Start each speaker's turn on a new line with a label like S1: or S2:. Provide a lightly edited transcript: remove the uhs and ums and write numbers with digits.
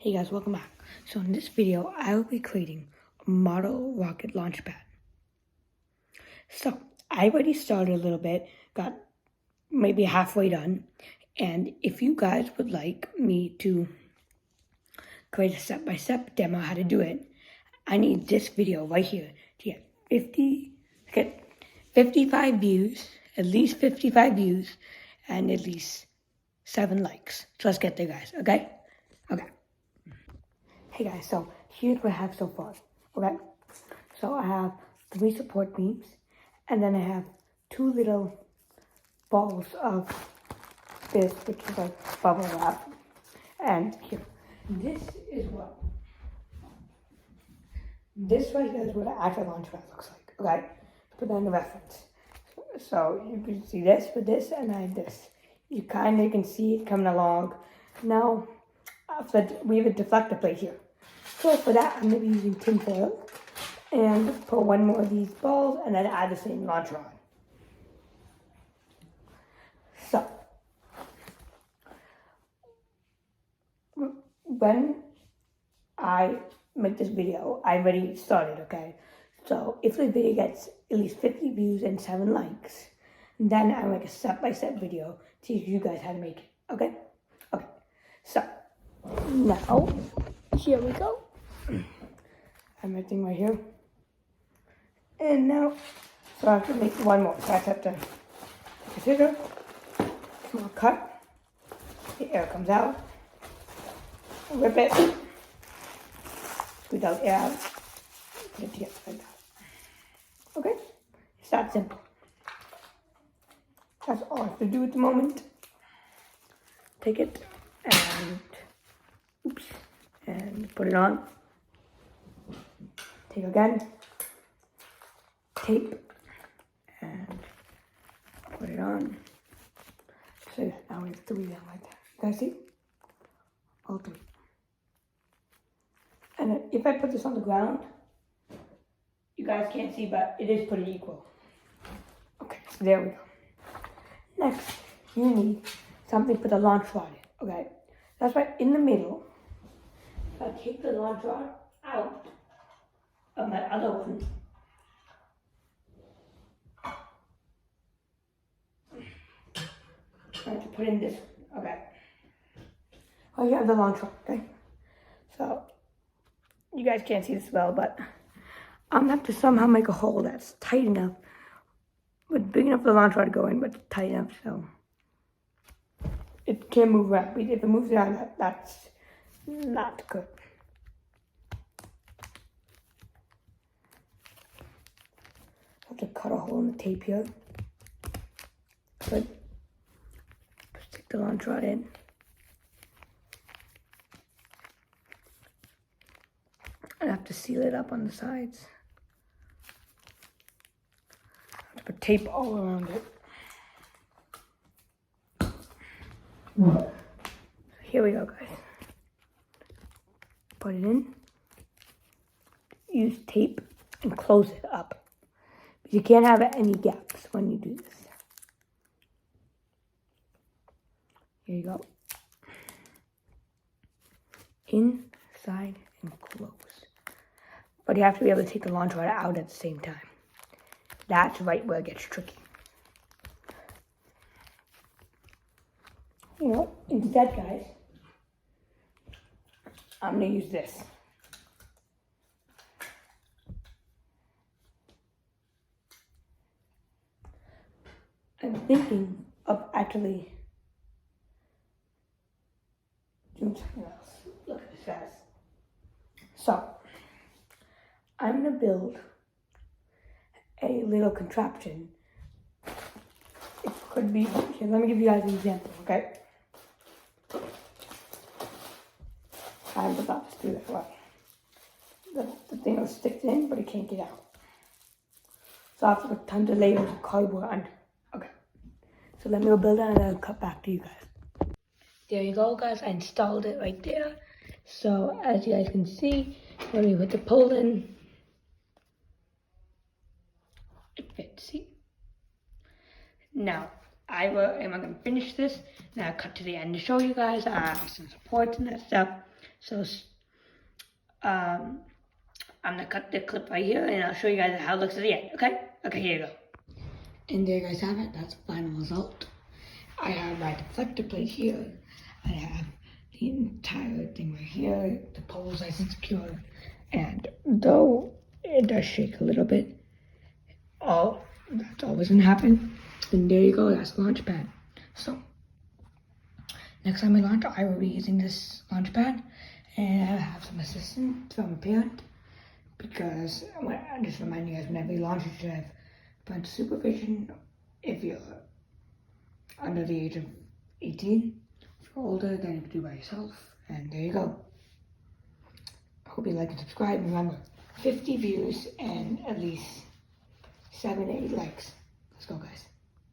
S1: Hey guys, welcome back. So in this video, I will be creating a model rocket launch pad. So I already started a little bit, got maybe halfway done. And if you guys would like me to create a step-by-step demo how to do it, I need this video right here to get 55 views, at least 55 views, and at least 7 likes. So let's get there, guys, okay? Okay. Hey guys, so here's what I have so far, okay? So I have 3 support beams, and then I have 2 little balls of this, which is like bubble wrap. And here, this right here is what an actual launch pad looks like, okay? Put that in the reference. So you can see this with this, and I have this. You kind of can see it coming along. Now, we have a deflector plate here. So for that, I'm going to be using tin foil and put one more of these balls and then add the same launcher on. So, when I make this video, I already started, okay? So if the video gets at least 50 views and 7 likes, then I make a step-by-step video to teach you guys how to make it, okay? Okay, so now, here we go. I'm everything right here. And now, so I have to make one more. So I have to take a scissor, small cut, the air comes out, rip it, squeeze out air out, put it together like that. Okay? It's that simple. That's all I have to do at the moment. Take it and put it on. Take again, tape, and put it on. So now we have 3 of them right there. You guys see? All 3. And then if I put this on the ground, you guys can't see, but it is pretty equal. Okay, so there we go. Next, you need something for the launch rod in, okay? That's right, in the middle, I take the launch rod out of my other one. I have to put in this, okay. Oh, you have the launch rod, okay? So, you guys can't see this well, but I'm gonna have to somehow make a hole that's tight enough, but big enough for the launch rod to go in, but tight enough so it can't move around. If it moves around, that's not good. I have to cut a hole in the tape here. Good. Stick the launch rod in. I have to seal it up on the sides. I have to put tape all around it. Here we go, guys. Put it in. Use tape and close it up. You can't have any gaps when you do this. Here you go. Inside and close. But you have to be able to take the launch rod out at the same time. That's right where it gets tricky. You know, instead, guys, I'm going to use this. I'm thinking of actually doing something else. Look at this, guys. So, I'm going to build a little contraption. It could be, here, let me give you guys an example, okay? I was about to do that way. The thing will stick in, but it can't get out. So I have to put tons of layers of cardboard under. Okay. So let me go build that and I'll cut back to you guys. There you go, guys. I installed it right there. So as you guys can see, when we put the pole in, it fits, see? Now, am I going to finish this? Now cut to the end to show you guys some supports and that stuff. So, I'm gonna cut the clip right here, and I'll show you guys how it looks at the end. Okay? Okay, here you go. And there you guys have it. That's the final result. I have my deflector plate here. I have the entire thing right here. The pole's nice and secure. And though it does shake a little bit, that's always gonna happen. And there you go. That's the launch pad. So next time we launch, I will be using this launch pad, and I have some assistance from a parent, because I just remind you guys, whenever you launch, you should have parental supervision if you're under the age of 18. If you're older, then you can do it by yourself. And there you go. I hope you like and subscribe. Remember, 50 views and at least 7 to 8 likes. Let's go, guys.